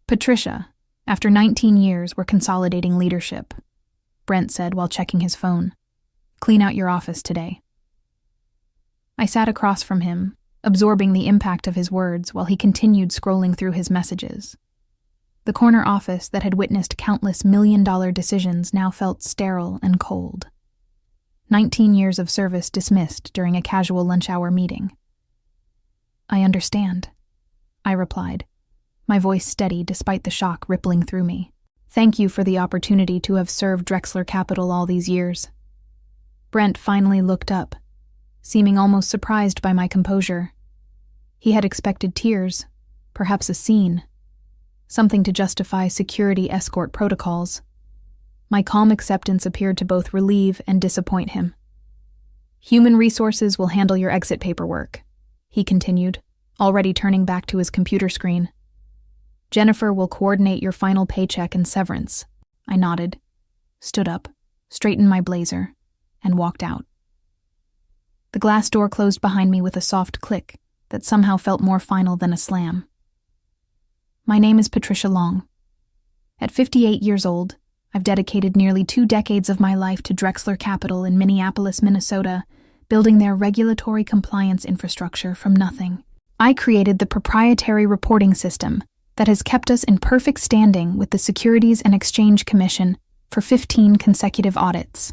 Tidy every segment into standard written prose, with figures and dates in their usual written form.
Patricia, after 19 years, we're consolidating leadership, Brent said while checking his phone. Clean out your office today. I sat across from him, absorbing the impact of his words while he continued scrolling through his messages. The corner office that had witnessed countless million-dollar decisions now felt sterile and cold. 19 years of service dismissed during a casual lunch-hour meeting. I understand, I replied, my voice steady despite the shock rippling through me. Thank you for the opportunity to have served Drexler Capital all these years. Brent finally looked up, seeming almost surprised by my composure. He had expected tears, perhaps a scene, something to justify security escort protocols. My calm acceptance appeared to both relieve and disappoint him. Human resources will handle your exit paperwork, he continued, already turning back to his computer screen. Jennifer will coordinate your final paycheck and severance. I nodded, stood up, straightened my blazer, and walked out. The glass door closed behind me with a soft click that somehow felt more final than a slam. My name is Patricia Long. At 58 years old, I've dedicated nearly 2 decades of my life to Drexler Capital in Minneapolis, Minnesota, building their regulatory compliance infrastructure from nothing. I created the proprietary reporting system that has kept us in perfect standing with the Securities and Exchange Commission for 15 consecutive audits.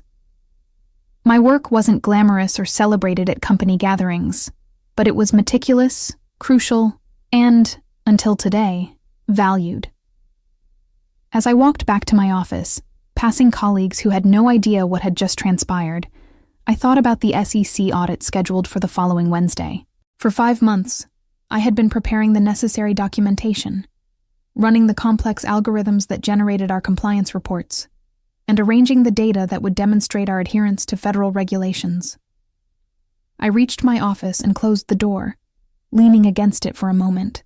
My work wasn't glamorous or celebrated at company gatherings, but it was meticulous, crucial, and, until today, valued. As I walked back to my office, passing colleagues who had no idea what had just transpired, I thought about the SEC audit scheduled for the following Wednesday. For 5 months, I had been preparing the necessary documentation, running the complex algorithms that generated our compliance reports, and arranging the data that would demonstrate our adherence to federal regulations. I reached my office and closed the door, leaning against it for a moment.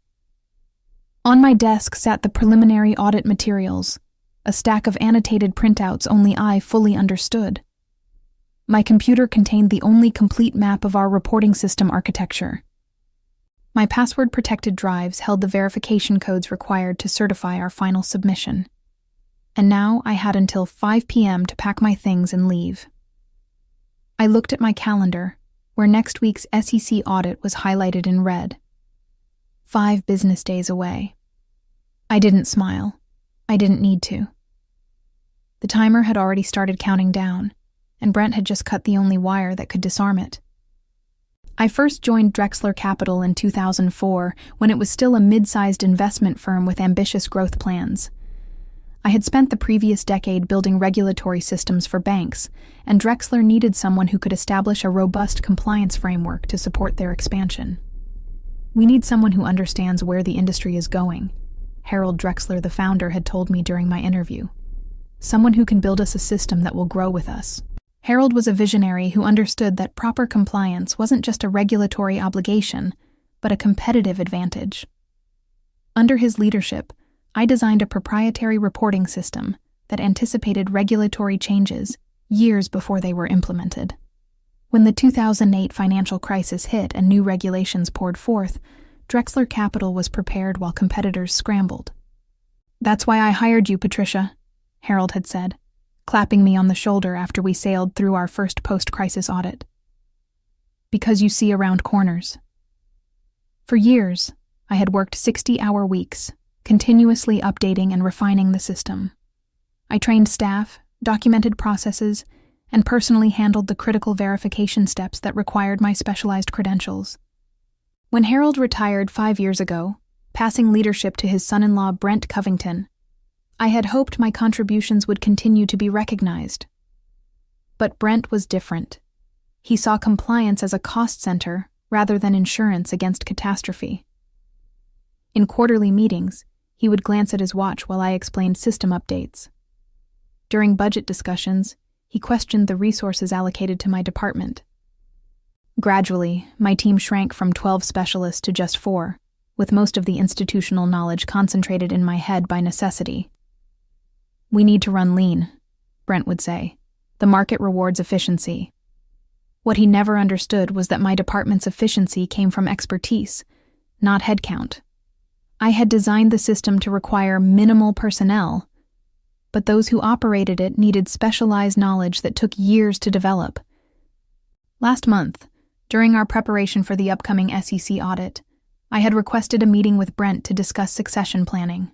On my desk sat the preliminary audit materials, a stack of annotated printouts only I fully understood. My computer contained the only complete map of our reporting system architecture. My password-protected drives held the verification codes required to certify our final submission. And now I had until 5 p.m. to pack my things and leave. I looked at my calendar, where next week's SEC audit was highlighted in red. 5 business days away. I didn't smile. I didn't need to. The timer had already started counting down, and Brent had just cut the only wire that could disarm it. I first joined Drexler Capital in 2004 when it was still a mid-sized investment firm with ambitious growth plans. I had spent the previous decade building regulatory systems for banks, and Drexler needed someone who could establish a robust compliance framework to support their expansion. We need someone who understands where the industry is going, Harold Drexler, the founder, had told me during my interview. Someone who can build us a system that will grow with us. Harold was a visionary who understood that proper compliance wasn't just a regulatory obligation, but a competitive advantage. Under his leadership, I designed a proprietary reporting system that anticipated regulatory changes years before they were implemented. When the 2008 financial crisis hit and new regulations poured forth, Drexler Capital was prepared while competitors scrambled. "That's why I hired you, Patricia," Harold had said, clapping me on the shoulder after we sailed through our first post-crisis audit. "Because you see around corners." For years, I had worked 60-hour weeks, continuously updating and refining the system. I trained staff, documented processes, and personally handled the critical verification steps that required my specialized credentials. When Harold retired 5 years ago, passing leadership to his son-in-law Brent Covington, I had hoped my contributions would continue to be recognized. But Brent was different. He saw compliance as a cost center rather than insurance against catastrophe. In quarterly meetings, he would glance at his watch while I explained system updates. During budget discussions, he questioned the resources allocated to my department. Gradually, my team shrank from 12 specialists to just 4, with most of the institutional knowledge concentrated in my head by necessity. "We need to run lean," Brent would say. "The market rewards efficiency." What he never understood was that my department's efficiency came from expertise, not headcount. I had designed the system to require minimal personnel, but those who operated it needed specialized knowledge that took years to develop. Last month, during our preparation for the upcoming SEC audit, I had requested a meeting with Brent to discuss succession planning.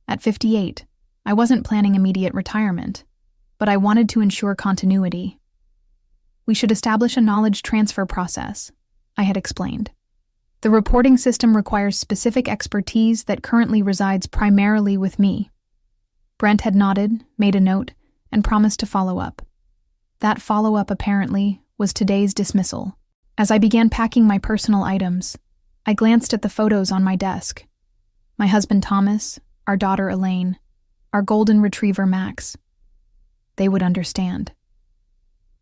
At 58, I wasn't planning immediate retirement, but I wanted to ensure continuity. We should establish a knowledge transfer process, I had explained. The reporting system requires specific expertise that currently resides primarily with me. Brent had nodded, made a note, and promised to follow up. That follow-up, apparently, was today's dismissal. As I began packing my personal items, I glanced at the photos on my desk. My husband Thomas, our daughter Elaine, our golden retriever Max. They would understand.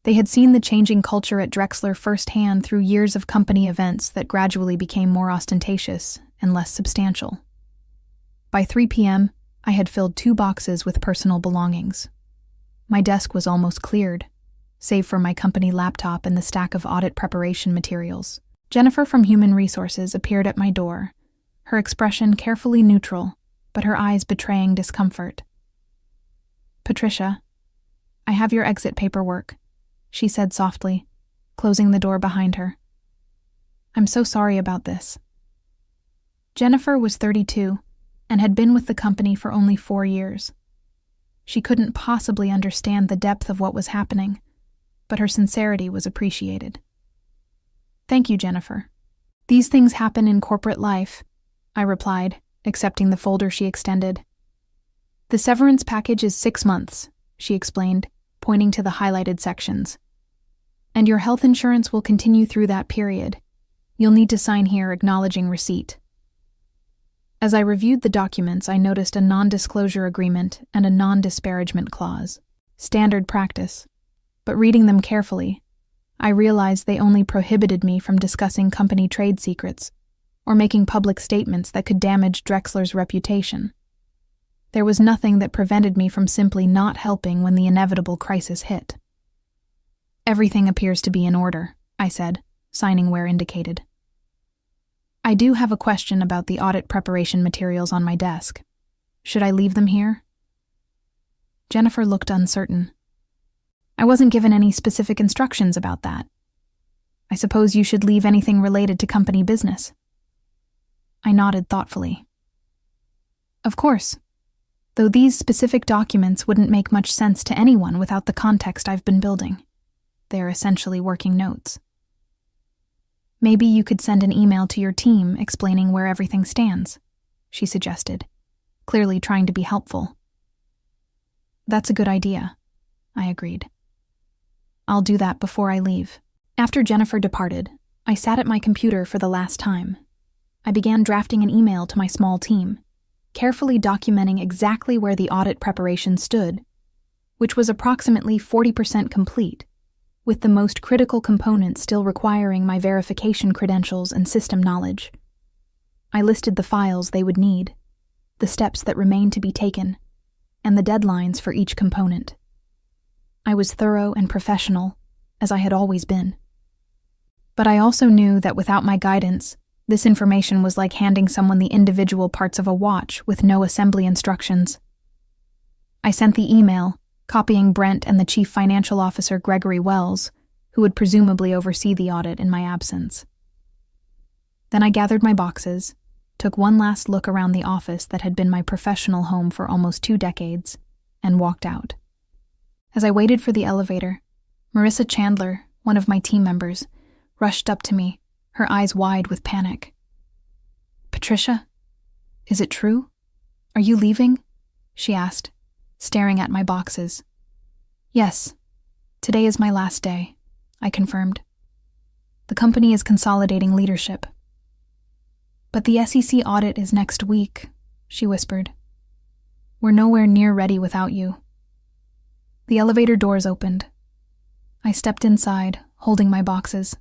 They had seen the changing culture at Drexler firsthand through years of company events that gradually became more ostentatious and less substantial. By 3 p.m., I had filled 2 boxes with personal belongings. My desk was almost cleared, save for my company laptop and the stack of audit preparation materials. Jennifer from Human Resources appeared at my door, her expression carefully neutral, but her eyes betraying discomfort. "Patricia, I have your exit paperwork," she said softly, closing the door behind her. "I'm so sorry about this." Jennifer was 32 and had been with the company for only 4 years. She couldn't possibly understand the depth of what was happening, but her sincerity was appreciated. "Thank you, Jennifer. These things happen in corporate life," I replied, accepting the folder she extended. "The severance package is 6 months," she explained, pointing to the highlighted sections. "And your health insurance will continue through that period. You'll need to sign here acknowledging receipt." As I reviewed the documents, I noticed a non-disclosure agreement and a non-disparagement clause. Standard practice. But reading them carefully, I realized they only prohibited me from discussing company trade secrets or making public statements that could damage Drexler's reputation. There was nothing that prevented me from simply not helping when the inevitable crisis hit. "Everything appears to be in order," I said, signing where indicated. "I do have a question about the audit preparation materials on my desk. Should I leave them here?" Jennifer looked uncertain. "I wasn't given any specific instructions about that. I suppose you should leave anything related to company business." I nodded thoughtfully. "Of course. Though these specific documents wouldn't make much sense to anyone without the context I've been building. They're essentially working notes. Maybe you could send an email to your team explaining where everything stands," she suggested, clearly trying to be helpful. "That's a good idea," I agreed. "I'll do that before I leave." After Jennifer departed, I sat at my computer for the last time. I began drafting an email to my small team, carefully documenting exactly where the audit preparation stood, which was approximately 40% complete, with the most critical components still requiring my verification credentials and system knowledge. I listed the files they would need, the steps that remained to be taken, and the deadlines for each component. I was thorough and professional, as I had always been. But I also knew that without my guidance, this information was like handing someone the individual parts of a watch with no assembly instructions. I sent the email, copying Brent and the Chief Financial Officer Gregory Wells, who would presumably oversee the audit in my absence. Then I gathered my boxes, took one last look around the office that had been my professional home for almost 2 decades, and walked out. As I waited for the elevator, Marissa Chandler, one of my team members, rushed up to me, her eyes wide with panic. "Patricia, is it true? Are you leaving?" she asked, staring at my boxes. "Yes, today is my last day," I confirmed. "The company is consolidating leadership." "But the SEC audit is next week," she whispered. "We're nowhere near ready without you." The elevator doors opened. I stepped inside, holding my boxes.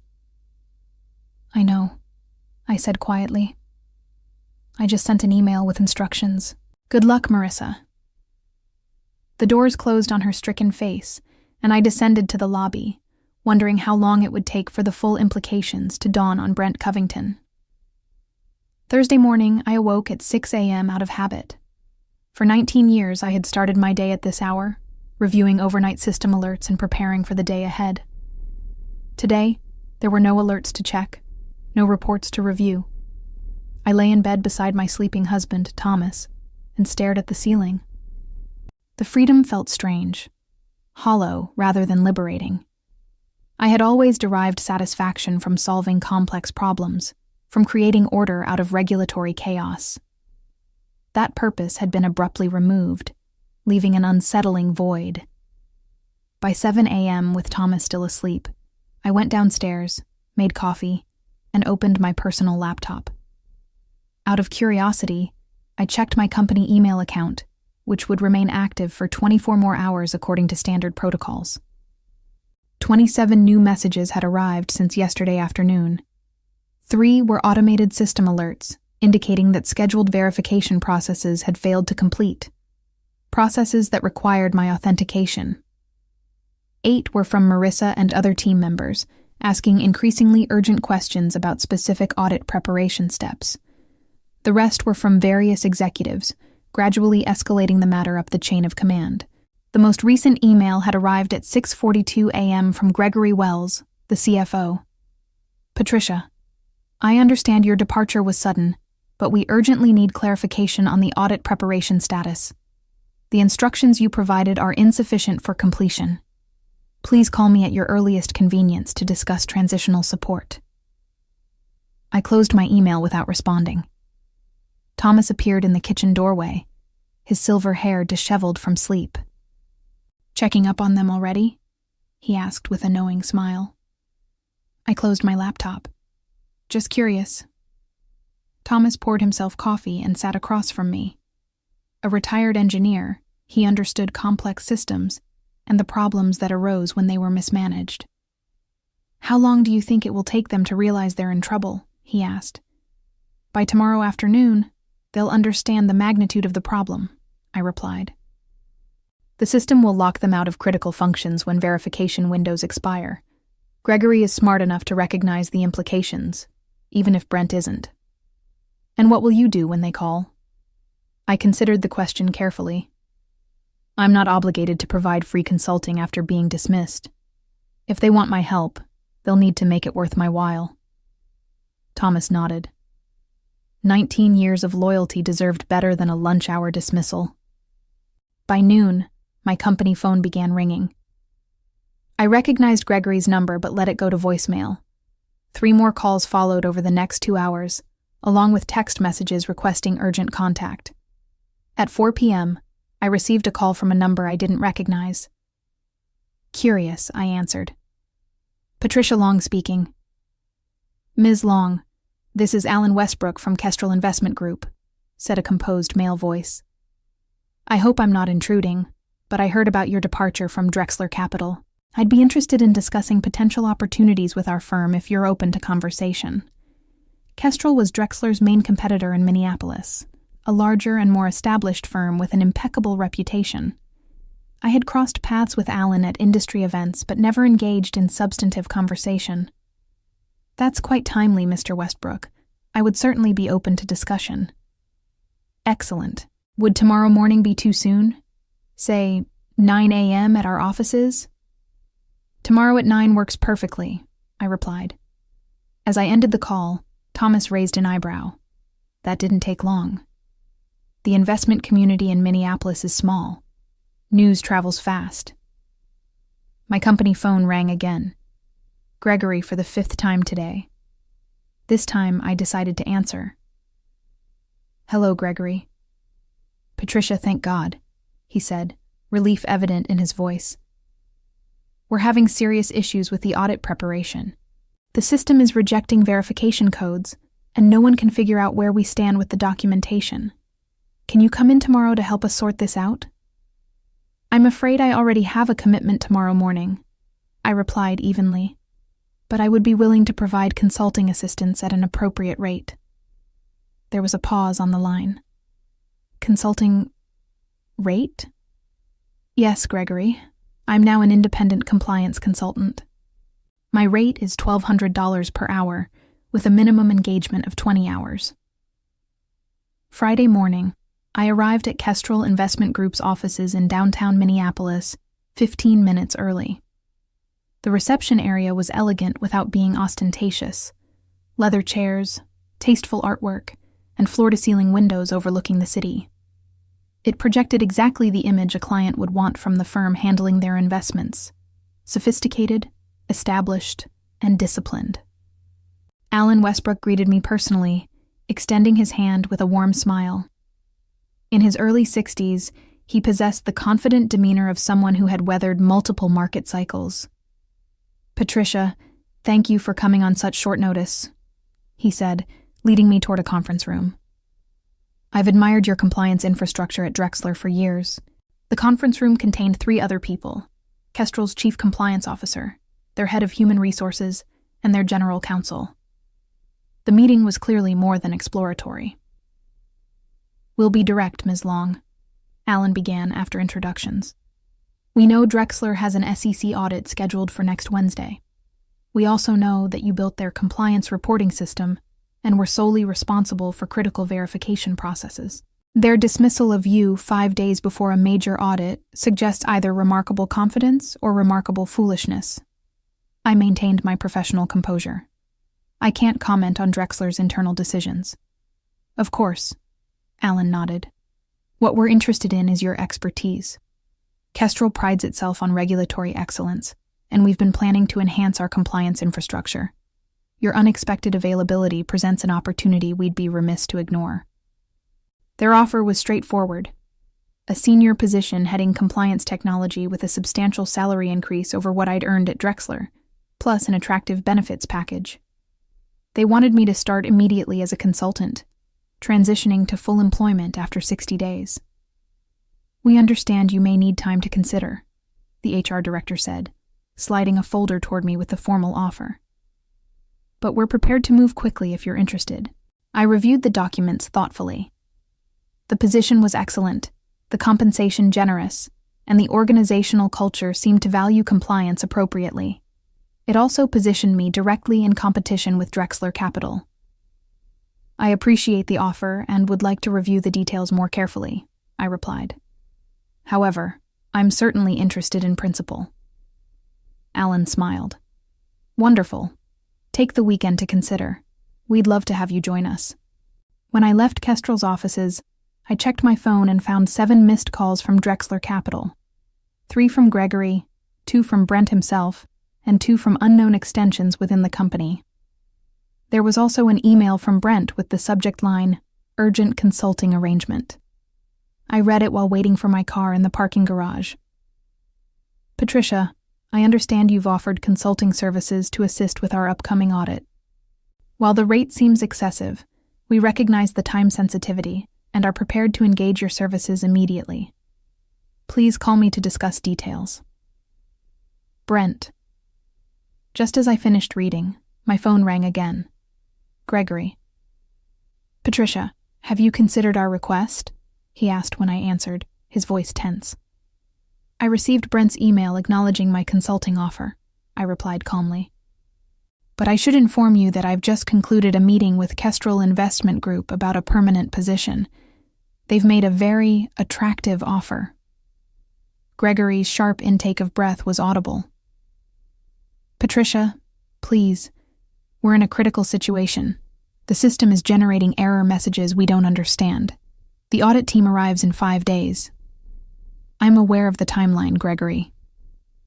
"I know," I said quietly. "I just sent an email with instructions. Good luck, Marissa." The doors closed on her stricken face, and I descended to the lobby, wondering how long it would take for the full implications to dawn on Brent Covington. Thursday morning, I awoke at 6 a.m. out of habit. For 19 years, I had started my day at this hour, reviewing overnight system alerts and preparing for the day ahead. Today, there were no alerts to check, no reports to review. I lay in bed beside my sleeping husband, Thomas, and stared at the ceiling. The freedom felt strange, hollow rather than liberating. I had always derived satisfaction from solving complex problems, from creating order out of regulatory chaos. That purpose had been abruptly removed, leaving an unsettling void. By 7 a.m., with Thomas still asleep, I went downstairs, made coffee, and opened my personal laptop. Out of curiosity, I checked my company email account, which would remain active for 24 more hours according to standard protocols. 27 new messages had arrived since yesterday afternoon. 3 were automated system alerts, indicating that scheduled verification processes had failed to complete, processes that required my authentication. 8 were from Marissa and other team members, asking increasingly urgent questions about specific audit preparation steps. The rest were from various executives, gradually escalating the matter up the chain of command. The most recent email had arrived at 6:42 a.m. from Gregory Wells, the CFO. Patricia, I understand your departure was sudden, but we urgently need clarification on the audit preparation status. The instructions you provided are insufficient for completion. Please call me at your earliest convenience to discuss transitional support. I closed my email without responding. Thomas appeared in the kitchen doorway, his silver hair disheveled from sleep. Checking up on them already? He asked with a knowing smile. I closed my laptop. Just curious. Thomas poured himself coffee and sat across from me. A retired engineer, he understood complex systems and the problems that arose when they were mismanaged. How long do you think it will take them to realize they're in trouble? He asked. By tomorrow afternoon, they'll understand the magnitude of the problem, I replied. The system will lock them out of critical functions when verification windows expire. Gregory is smart enough to recognize the implications, even if Brent isn't. And what will you do when they call? I considered the question carefully. I'm not obligated to provide free consulting after being dismissed. If they want my help, they'll need to make it worth my while. Thomas nodded. 19 years of loyalty deserved better than a lunch-hour dismissal. By noon, my company phone began ringing. I recognized Gregory's number but let it go to voicemail. 3 more calls followed over the next 2 hours, along with text messages requesting urgent contact. At 4 p.m., I received a call from a number I didn't recognize. Curious, I answered. Patricia Long speaking. Ms. Long, this is Alan Westbrook from Kestrel Investment Group, said a composed male voice. I hope I'm not intruding, but I heard about your departure from Drexler Capital. I'd be interested in discussing potential opportunities with our firm if you're open to conversation. Kestrel was Drexler's main competitor in Minneapolis, a larger and more established firm with an impeccable reputation. I had crossed paths with Alan at industry events but never engaged in substantive conversation. That's quite timely, Mr. Westbrook. I would certainly be open to discussion. Excellent. Would tomorrow morning be too soon? Say, 9 a.m. at our offices? Tomorrow at 9 works perfectly, I replied. As I ended the call, Thomas raised an eyebrow. That didn't take long. The investment community in Minneapolis is small. News travels fast. My company phone rang again. Gregory for the 5th time today. This time I decided to answer. Hello, Gregory. Patricia, thank God, he said, relief evident in his voice. We're having serious issues with the audit preparation. The system is rejecting verification codes, and no one can figure out where we stand with the documentation. Can you come in tomorrow to help us sort this out? I'm afraid I already have a commitment tomorrow morning, I replied evenly, but I would be willing to provide consulting assistance at an appropriate rate. There was a pause on the line. Consulting rate? Yes, Gregory. I'm now an independent compliance consultant. My rate is $1,200 per hour, with a minimum engagement of 20 hours. Friday morning, I arrived at Kestrel Investment Group's offices in downtown Minneapolis 15 minutes early. The reception area was elegant without being ostentatious. Leather chairs, tasteful artwork, and floor-to-ceiling windows overlooking the city. It projected exactly the image a client would want from the firm handling their investments: sophisticated, established, and disciplined. Alan Westbrook greeted me personally, extending his hand with a warm smile. In his early 60s, he possessed the confident demeanor of someone who had weathered multiple market cycles. "Patricia, thank you for coming on such short notice," he said, leading me toward a conference room. "I've admired your compliance infrastructure at Drexler for years." The conference room contained 3 other people: Kestrel's chief compliance officer, their head of human resources, and their general counsel. The meeting was clearly more than exploratory. "We'll be direct, Ms. Long," Alan began after introductions. "We know Drexler has an SEC audit scheduled for next Wednesday. We also know that you built their compliance reporting system and were solely responsible for critical verification processes. Their dismissal of you 5 days before a major audit suggests either remarkable confidence or remarkable foolishness." I maintained my professional composure. "I can't comment on Drexler's internal decisions." "Of course," Alan nodded. "What we're interested in is your expertise. Kestrel prides itself on regulatory excellence, and we've been planning to enhance our compliance infrastructure. Your unexpected availability presents an opportunity we'd be remiss to ignore." Their offer was straightforward: a senior position heading compliance technology with a substantial salary increase over what I'd earned at Drexler, plus an attractive benefits package. They wanted me to start immediately as a consultant, transitioning to full employment after 60 days. "We understand you may need time to consider," the HR director said, sliding a folder toward me with the formal offer. "But we're prepared to move quickly if you're interested." I reviewed the documents thoughtfully. The position was excellent, the compensation generous, and the organizational culture seemed to value compliance appropriately. It also positioned me directly in competition with Drexler Capital. "I appreciate the offer and would like to review the details more carefully," I replied. "However, I'm certainly interested in principle." Alan smiled. "Wonderful. Take the weekend to consider. We'd love to have you join us." When I left Kestrel's offices, I checked my phone and found 7 missed calls from Drexler Capital. 3 from Gregory, 2 from Brent himself, and 2 from unknown extensions within the company. There was also an email from Brent with the subject line, "Urgent Consulting Arrangement." I read it while waiting for my car in the parking garage. "Patricia, I understand you've offered consulting services to assist with our upcoming audit. While the rate seems excessive, we recognize the time sensitivity and are prepared to engage your services immediately. Please call me to discuss details." Brent. Just as I finished reading, my phone rang again. Gregory. "Patricia, have you considered our request?" he asked when I answered, his voice tense. "I received Brent's email acknowledging my consulting offer," I replied calmly. "But I should inform you that I've just concluded a meeting with Kestrel Investment Group about a permanent position. They've made a very attractive offer." Gregory's sharp intake of breath was audible. "Patricia, please, we're in a critical situation. The system is generating error messages we don't understand. The audit team arrives in 5 days. I'm aware of the timeline, Gregory.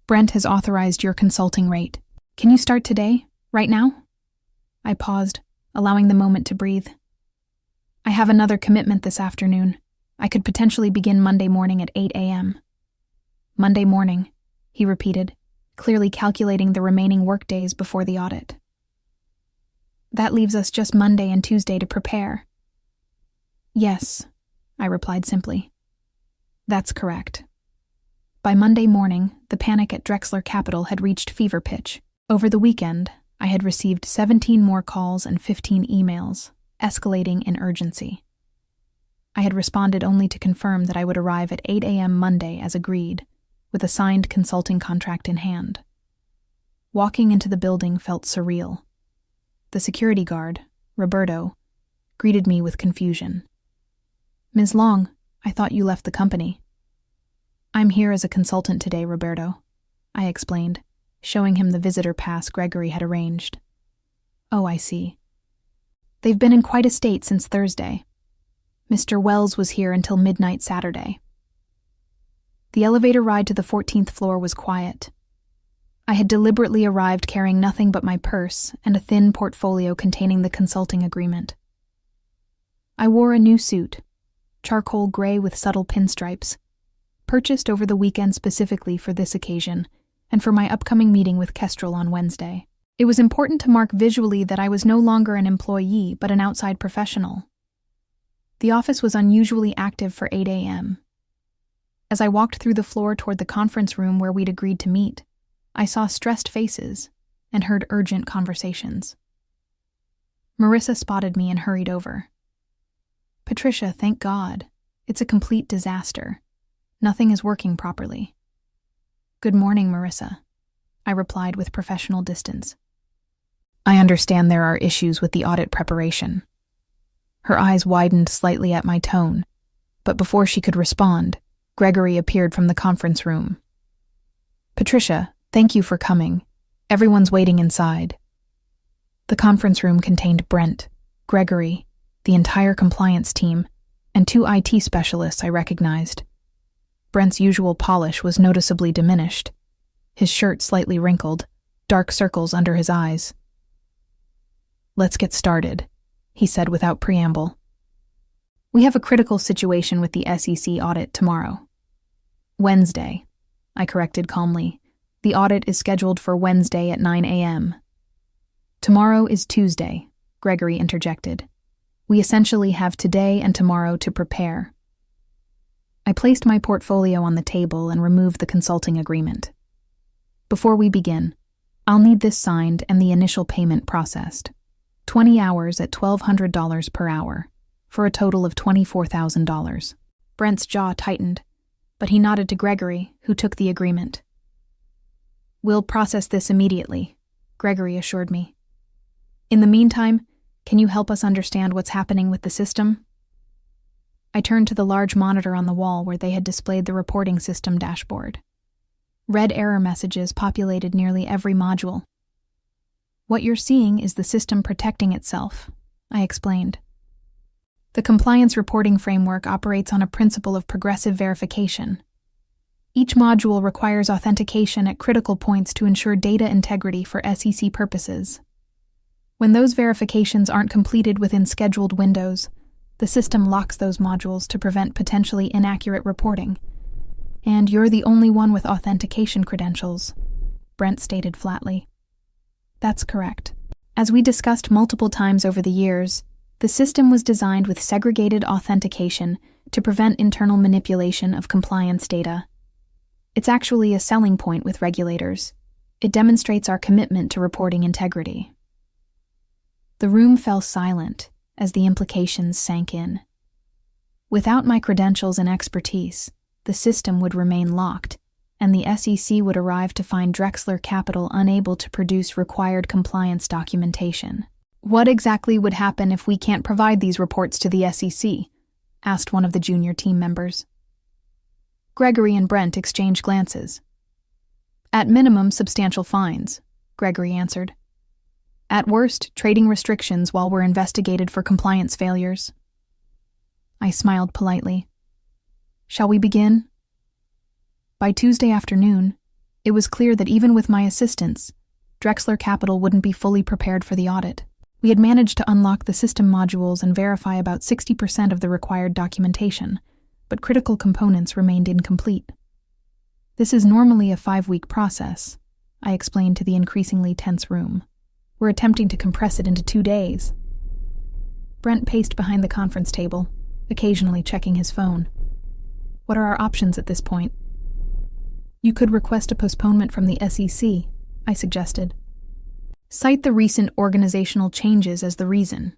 Brent has authorized your consulting rate. Can you start today, right now?" I paused, allowing the moment to breathe. "I have another commitment this afternoon. I could potentially begin Monday morning at 8 a.m. "Monday morning," he repeated, clearly calculating the remaining workdays before the audit. "That leaves us just Monday and Tuesday to prepare." "Yes," I replied simply. "That's correct." By Monday morning, the panic at Drexler Capital had reached fever pitch. Over the weekend, I had received 17 more calls and 15 emails, escalating in urgency. I had responded only to confirm that I would arrive at 8 a.m. Monday as agreed, with a signed consulting contract in hand. Walking into the building felt surreal. The security guard, Roberto, greeted me with confusion. Ms. Long, I thought you left the company. I'm here as a consultant today, Roberto, I explained, showing him the visitor pass Gregory had arranged. Oh, I see. They've been in quite a state since Thursday. Mr. Wells was here until midnight Saturday. The elevator ride to the 14th floor was quiet. I had deliberately arrived carrying nothing but my purse and a thin portfolio containing the consulting agreement. I wore a new suit, charcoal gray with subtle pinstripes, purchased over the weekend specifically for this occasion and for my upcoming meeting with Kestrel on Wednesday. It was important to mark visually that I was no longer an employee but an outside professional. The office was unusually active for 8 a.m. As I walked through the floor toward the conference room where we'd agreed to meet, I saw stressed faces and heard urgent conversations. Marissa spotted me and hurried over. Patricia, thank God. It's a complete disaster. Nothing is working properly. Good morning, Marissa, I replied with professional distance. I understand there are issues with the audit preparation. Her eyes widened slightly at my tone, but before she could respond, Gregory appeared from the conference room. Patricia, thank you for coming. Everyone's waiting inside. The conference room contained Brent, Gregory, the entire compliance team, and 2 IT specialists I recognized. Brent's usual polish was noticeably diminished, his shirt slightly wrinkled, dark circles under his eyes. Let's get started, he said without preamble. We have a critical situation with the SEC audit tomorrow. Wednesday, I corrected calmly. The audit is scheduled for Wednesday at 9 a.m. Tomorrow is Tuesday, Gregory interjected. We essentially have today and tomorrow to prepare. I placed my portfolio on the table and removed the consulting agreement. Before we begin, I'll need this signed and the initial payment processed. 20 hours at $1,200 per hour, for a total of $24,000. Brent's jaw tightened, but he nodded to Gregory, who took the agreement. We'll process this immediately, Gregory assured me. In the meantime, can you help us understand what's happening with the system? I turned to the large monitor on the wall where they had displayed the reporting system dashboard. Red error messages populated nearly every module. What you're seeing is the system protecting itself, I explained. The compliance reporting framework operates on a principle of progressive verification. Each module requires authentication at critical points to ensure data integrity for SEC purposes. When those verifications aren't completed within scheduled windows, the system locks those modules to prevent potentially inaccurate reporting. And you're the only one with authentication credentials, Brent stated flatly. That's correct. As we discussed multiple times over the years, the system was designed with segregated authentication to prevent internal manipulation of compliance data. It's actually a selling point with regulators. It demonstrates our commitment to reporting integrity. The room fell silent as the implications sank in. Without my credentials and expertise, the system would remain locked, and the SEC would arrive to find Drexler Capital unable to produce required compliance documentation. What exactly would happen if we can't provide these reports to the SEC? Asked one of the junior team members. Gregory and Brent exchanged glances. At minimum, substantial fines, Gregory answered. At worst, trading restrictions while we're investigated for compliance failures. I smiled politely. Shall we begin? By Tuesday afternoon, it was clear that even with my assistance, Drexler Capital wouldn't be fully prepared for the audit. We had managed to unlock the system modules and verify about 60% of the required documentation, but critical components remained incomplete. This is normally a 5-week process, I explained to the increasingly tense room. We're attempting to compress it into 2 days. Brent paced behind the conference table, occasionally checking his phone. What are our options at this point? You could request a postponement from the SEC, I suggested. Cite the recent organizational changes as the reason.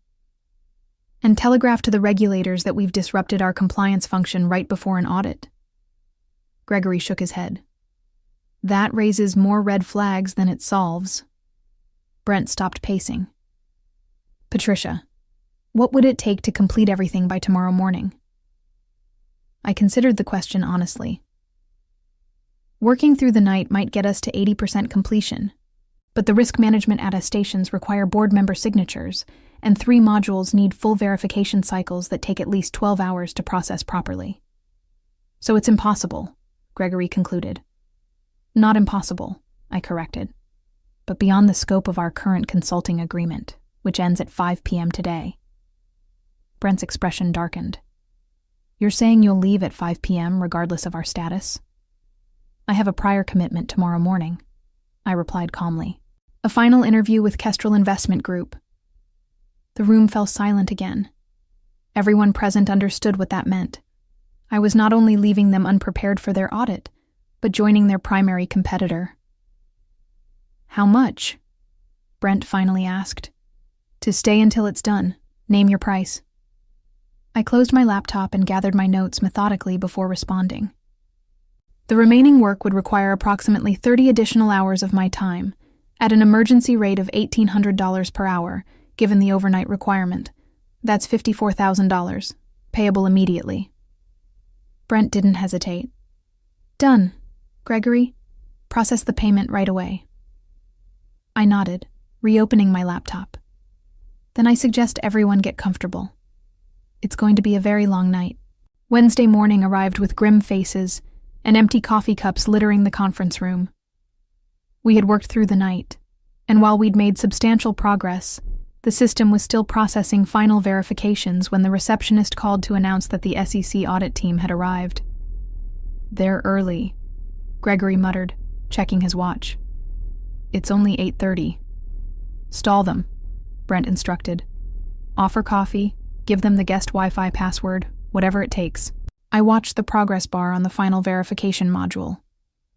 And telegraph to the regulators that we've disrupted our compliance function right before an audit. Gregory shook his head. That raises more red flags than it solves. Brent stopped pacing. Patricia, what would it take to complete everything by tomorrow morning? I considered the question honestly. Working through the night might get us to 80% completion, but the risk management attestations require board member signatures, and 3 modules need full verification cycles that take at least 12 hours to process properly. So it's impossible, Gregory concluded. Not impossible, I corrected, but beyond the scope of our current consulting agreement, which ends at 5 p.m. today. Brent's expression darkened. You're saying you'll leave at 5 p.m. regardless of our status? I have a prior commitment tomorrow morning, I replied calmly. A final interview with Kestrel Investment Group. The room fell silent again. Everyone present understood what that meant. I was not only leaving them unprepared for their audit, but joining their primary competitor. How much? Brent finally asked. To stay until it's done. Name your price. I closed my laptop and gathered my notes methodically before responding. The remaining work would require approximately 30 additional hours of my time, at an emergency rate of $1,800 per hour, given the overnight requirement. That's $54,000, payable immediately. Brent didn't hesitate. Done. Gregory, process the payment right away. I nodded, reopening my laptop. Then I suggest everyone get comfortable. It's going to be a very long night. Wednesday morning arrived with grim faces and empty coffee cups littering the conference room. We had worked through the night, and while we'd made substantial progress, the system was still processing final verifications when the receptionist called to announce that the SEC audit team had arrived. They're early, Gregory muttered, checking his watch. It's only 8:30. Stall them, Brent instructed. Offer coffee, give them the guest Wi-Fi password, whatever it takes. I watched the progress bar on the final verification module.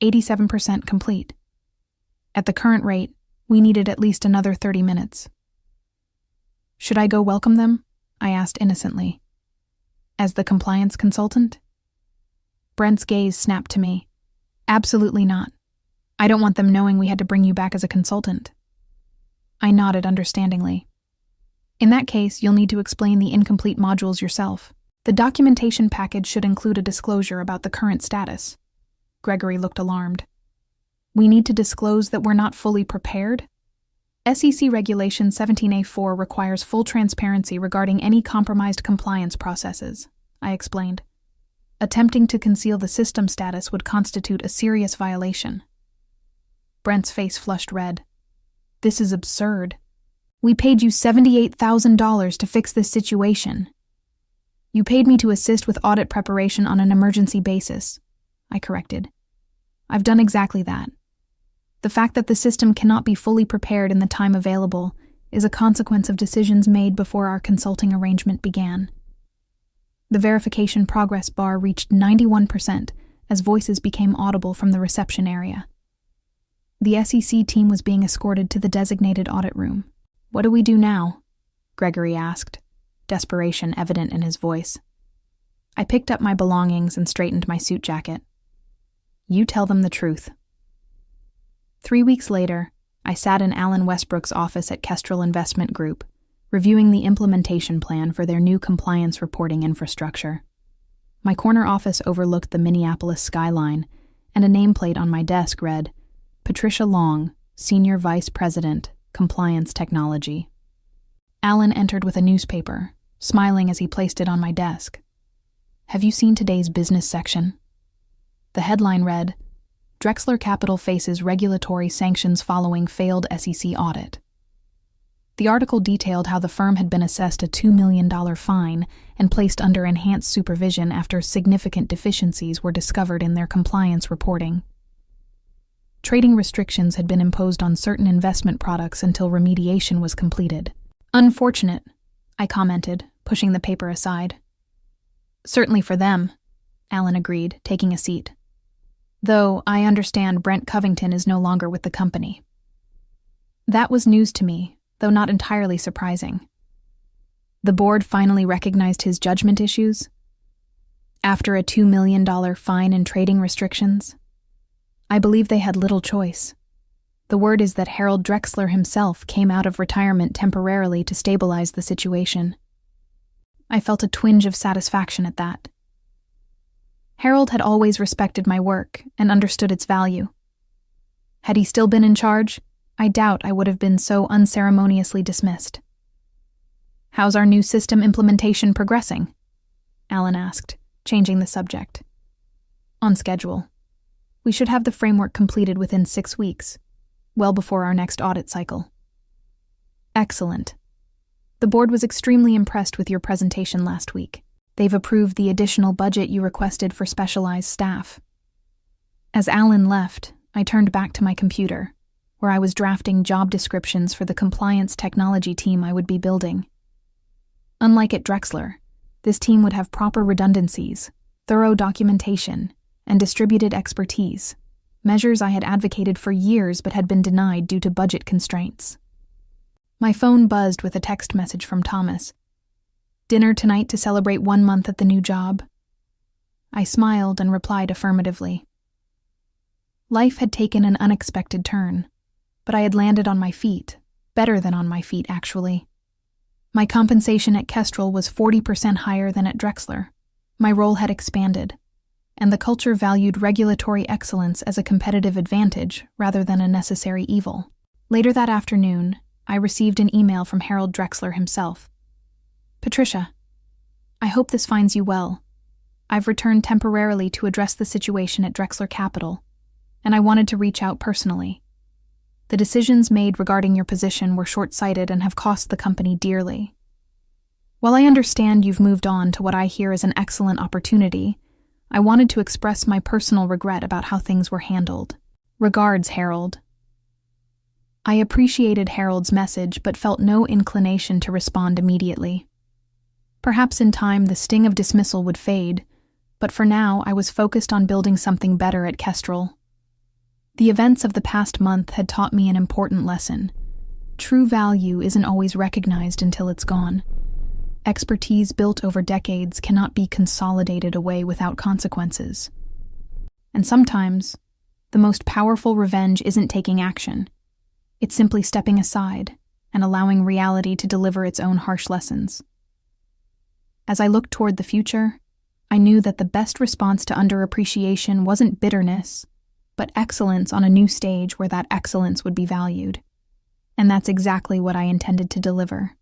87% complete. At the current rate, we needed at least another 30 minutes. Should I go welcome them? I asked innocently. As the compliance consultant? Brent's gaze snapped to me. Absolutely not. I don't want them knowing we had to bring you back as a consultant. I nodded understandingly. In that case, you'll need to explain the incomplete modules yourself. The documentation package should include a disclosure about the current status. Gregory looked alarmed. We need to disclose that we're not fully prepared? SEC Regulation 17A4 requires full transparency regarding any compromised compliance processes, I explained. Attempting to conceal the system status would constitute a serious violation. Brent's face flushed red. This is absurd. We paid you $78,000 to fix this situation. You paid me to assist with audit preparation on an emergency basis, I corrected. I've done exactly that. The fact that the system cannot be fully prepared in the time available is a consequence of decisions made before our consulting arrangement began. The verification progress bar reached 91% as voices became audible from the reception area. The SEC team was being escorted to the designated audit room. What do we do now? Gregory asked, desperation evident in his voice. I picked up my belongings and straightened my suit jacket. You tell them the truth. 3 weeks later, I sat in Alan Westbrook's office at Kestrel Investment Group, reviewing the implementation plan for their new compliance reporting infrastructure. My corner office overlooked the Minneapolis skyline, and a nameplate on my desk read, Patricia Long, Senior Vice President, Compliance Technology. Alan entered with a newspaper, smiling as he placed it on my desk. Have you seen today's business section? The headline read, Drexler Capital faces regulatory sanctions following failed SEC audit. The article detailed how the firm had been assessed a $2 million fine and placed under enhanced supervision after significant deficiencies were discovered in their compliance reporting. Trading restrictions had been imposed on certain investment products until remediation was completed. Unfortunate, I commented, pushing the paper aside. Certainly for them, Alan agreed, taking a seat. Though I understand Brent Covington is no longer with the company. That was news to me, though not entirely surprising. The board finally recognized his judgment issues. After a $2 million fine and trading restrictions, I believe they had little choice. The word is that Harold Drexler himself came out of retirement temporarily to stabilize the situation. I felt a twinge of satisfaction at that. Harold had always respected my work and understood its value. Had he still been in charge, I doubt I would have been so unceremoniously dismissed. "How's our new system implementation progressing?" Alan asked, changing the subject. "On schedule. We should have the framework completed within 6 weeks, well before our next audit cycle." "Excellent. The board was extremely impressed with your presentation last week. They've approved the additional budget you requested for specialized staff." As Alan left, I turned back to my computer, where I was drafting job descriptions for the compliance technology team I would be building. Unlike at Drexler, this team would have proper redundancies, thorough documentation, and distributed expertise, measures I had advocated for years but had been denied due to budget constraints. My phone buzzed with a text message from Thomas. "Dinner tonight to celebrate 1 month at the new job?" I smiled and replied affirmatively. Life had taken an unexpected turn, but I had landed on my feet, better than on my feet, actually. My compensation at Kestrel was 40% higher than at Drexler. My role had expanded, and the culture valued regulatory excellence as a competitive advantage rather than a necessary evil. Later that afternoon, I received an email from Harold Drexler himself. "Patricia, I hope this finds you well. I've returned temporarily to address the situation at Drexler Capital, and I wanted to reach out personally. The decisions made regarding your position were short-sighted and have cost the company dearly. While I understand you've moved on to what I hear is an excellent opportunity, I wanted to express my personal regret about how things were handled. Regards, Harold." I appreciated Harold's message but felt no inclination to respond immediately. Perhaps in time the sting of dismissal would fade, but for now I was focused on building something better at Kestrel. The events of the past month had taught me an important lesson. True value isn't always recognized until it's gone. Expertise built over decades cannot be consolidated away without consequences. And sometimes, the most powerful revenge isn't taking action. It's simply stepping aside and allowing reality to deliver its own harsh lessons. As I looked toward the future, I knew that the best response to underappreciation wasn't bitterness, but excellence on a new stage where that excellence would be valued. And that's exactly what I intended to deliver.